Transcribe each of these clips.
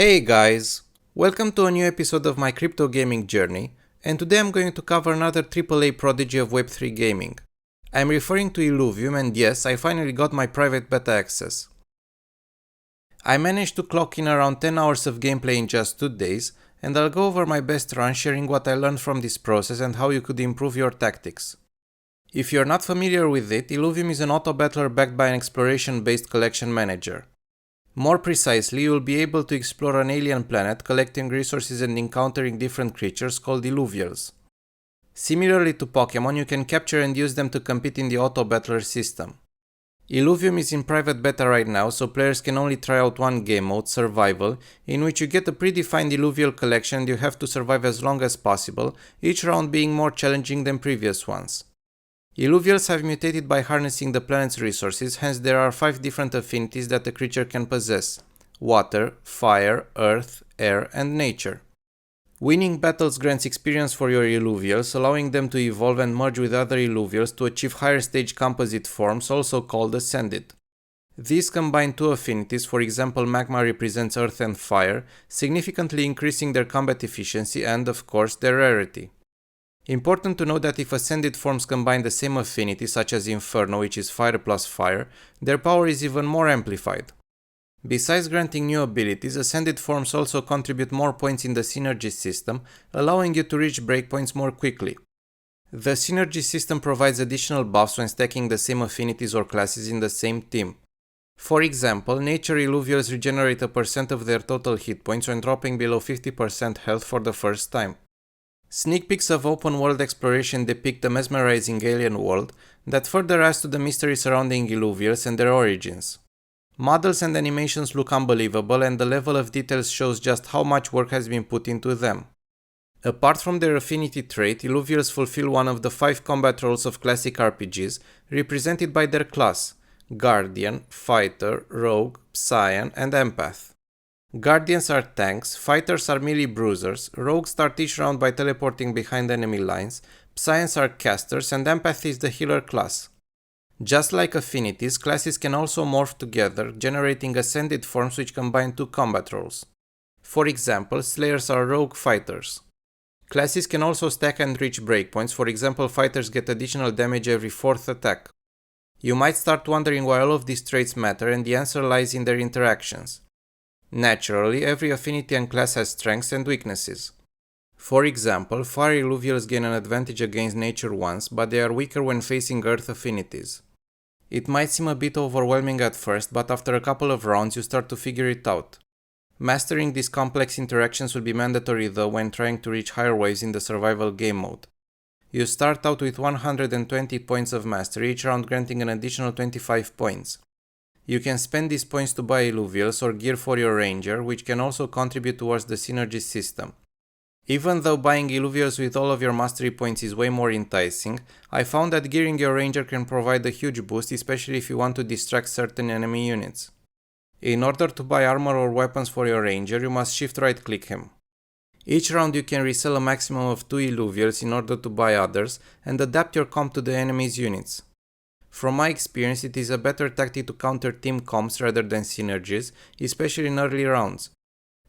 Hey guys! Welcome to a new episode of my crypto gaming journey, and today I'm going to cover another AAA prodigy of Web3 gaming. I'm referring to Illuvium, and yes, I finally got my private beta access. I managed to clock in around 10 hours of gameplay in just 2 days, and I'll go over my best run, sharing what I learned from this process and how you could improve your tactics. If you're not familiar with it, Illuvium is an auto battler backed by an exploration-based collection manager. More precisely, you will be able to explore an alien planet, collecting resources and encountering different creatures called Illuvials. Similarly to Pokemon, you can capture and use them to compete in the auto battler system. Illuvium is in private beta right now, so players can only try out one game mode, Survival, in which you get a predefined Illuvial collection and you have to survive as long as possible, each round being more challenging than previous ones. Illuvials have mutated by harnessing the planet's resources, hence there are 5 different affinities that a creature can possess: water, fire, earth, air, and nature. Winning battles grants experience for your Illuvials, allowing them to evolve and merge with other Illuvials to achieve higher stage composite forms, also called Ascended. These combine 2 affinities, for example Magma represents earth and fire, significantly increasing their combat efficiency and, of course, their rarity. Important to note that if Ascended forms combine the same affinity, such as Inferno, which is fire plus fire, their power is even more amplified. Besides granting new abilities, Ascended forms also contribute more points in the synergy system, allowing you to reach breakpoints more quickly. The synergy system provides additional buffs when stacking the same affinities or classes in the same team. For example, Nature Illuvials regenerate a percent of their total hit points when dropping below 50% health for the first time. Sneak peeks of open world exploration depict a mesmerizing alien world that further adds to the mystery surrounding Illuvials and their origins. Models and animations look unbelievable, and the level of details shows just how much work has been put into them. Apart from their affinity trait, Illuvials fulfill one of the 5 combat roles of classic RPGs, represented by their class: Guardian, Fighter, Rogue, Scion, and Empath. Guardians are tanks, fighters are melee bruisers, rogues start each round by teleporting behind enemy lines, Psions are casters, and Empath is the healer class. Just like affinities, classes can also morph together, generating Ascended forms which combine 2 combat roles. For example, Slayers are rogue fighters. Classes can also stack and reach breakpoints, for example fighters get additional damage every 4th attack. You might start wondering why all of these traits matter, and the answer lies in their interactions. Naturally, every affinity and class has strengths and weaknesses. For example, Fire Illuvials gain an advantage against nature ones, but they are weaker when facing earth affinities. It might seem a bit overwhelming at first, but after a couple of rounds you start to figure it out. Mastering these complex interactions will be mandatory though when trying to reach higher waves in the survival game mode. You start out with 120 points of mastery, each round granting an additional 25 points. You can spend these points to buy Illuvials or gear for your ranger, which can also contribute towards the synergy system. Even though buying Illuvials with all of your mastery points is way more enticing, I found that gearing your ranger can provide a huge boost, especially if you want to distract certain enemy units. In order to buy armor or weapons for your ranger, you must shift right click him. Each round you can resell a maximum of 2 Illuvials in order to buy others and adapt your comp to the enemy's units. From my experience, it is a better tactic to counter team comps rather than synergies, especially in early rounds.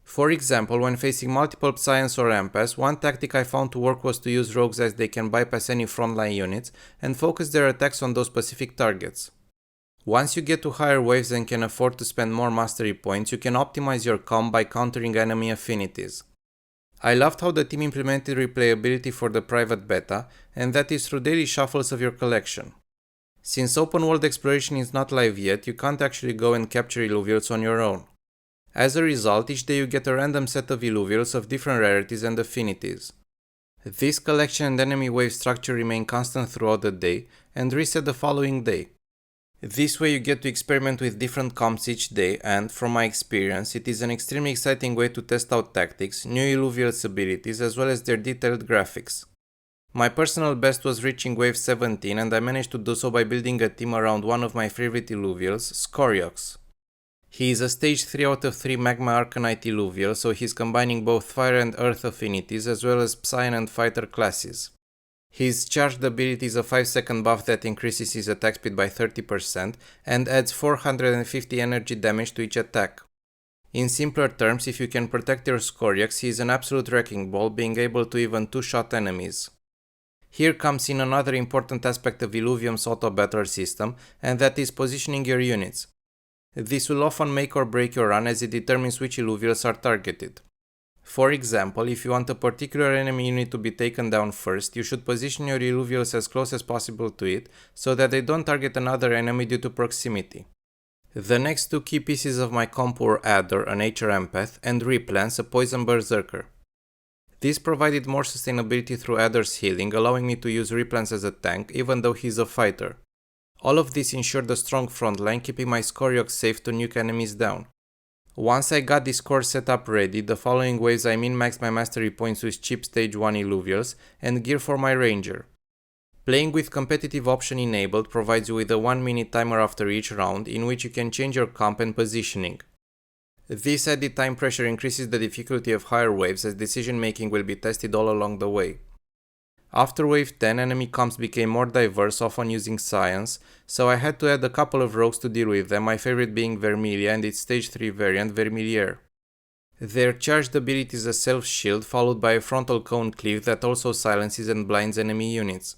For example, when facing multiple Psions or Empaths, one tactic I found to work was to use rogues as they can bypass any frontline units and focus their attacks on those specific targets. Once you get to higher waves and can afford to spend more mastery points, you can optimize your comp by countering enemy affinities. I loved how the team implemented replayability for the private beta, and that is through daily shuffles of your collection. Since open world exploration is not live yet, you can't actually go and capture Illuvials on your own. As a result, each day you get a random set of Illuvials of different rarities and affinities. This collection and enemy wave structure remain constant throughout the day and reset the following day. This way you get to experiment with different comps each day, and, from my experience, it is an extremely exciting way to test out tactics, new Illuvials abilities, as well as their detailed graphics. My personal best was reaching wave 17, and I managed to do so by building a team around one of my favorite Illuvials, Scoriox. He is a stage 3 out of 3 Magma Arcanite Illuvial, so he's combining both fire and earth affinities as well as Psion and fighter classes. His charged ability is a 5-second buff that increases his attack speed by 30% and adds 450 energy damage to each attack. In simpler terms, if you can protect your Skoriox, he is an absolute wrecking ball, being able to even two-shot enemies. Here comes in another important aspect of Illuvium's auto-battle system, and that is positioning your units. This will often make or break your run as it determines which Illuvials are targeted. For example, if you want a particular enemy unit to be taken down first, you should position your Illuvials as close as possible to it, so that they don't target another enemy due to proximity. The next two key pieces of my comp were Adder, a Nature Empath, and Replance, a Poison Berserker. This provided more sustainability through Adder's healing, allowing me to use Replance as a tank, even though he's a fighter. All of this ensured a strong front line, keeping my Skoriox safe to nuke enemies down. Once I got this core setup ready, the following waves I min-maxed my mastery points with cheap stage 1 Illuvials and gear for my Ranger. Playing with competitive option enabled provides you with a 1-minute timer after each round, in which you can change your comp and positioning. This added time pressure increases the difficulty of higher waves, as decision making will be tested all along the way. After wave 10, enemy comps became more diverse, often using science, so I had to add a couple of rogues to deal with them, my favorite being Vermilia and its stage 3 variant Vermilier. Their charged ability is a self-shield, followed by a frontal cone cleave that also silences and blinds enemy units.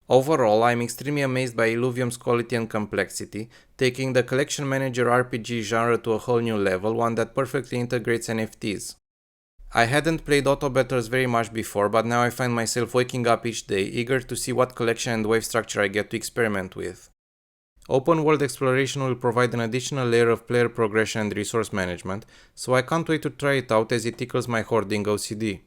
Overall, I am extremely amazed by Illuvium's quality and complexity, taking the collection manager RPG genre to a whole new level, one that perfectly integrates NFTs. I hadn't played auto battles very much before, but now I find myself waking up each day, eager to see what collection and wave structure I get to experiment with. Open world exploration will provide an additional layer of player progression and resource management, so I can't wait to try it out as it tickles my hoarding OCD.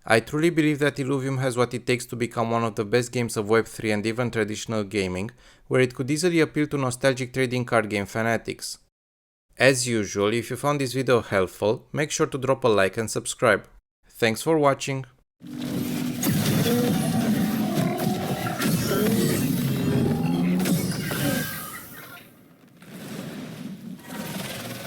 I truly believe that Illuvium has what it takes to become one of the best games of Web3 and even traditional gaming, where it could easily appeal to nostalgic trading card game fanatics. As usual, if you found this video helpful, make sure to drop a like and subscribe. Thanks for watching!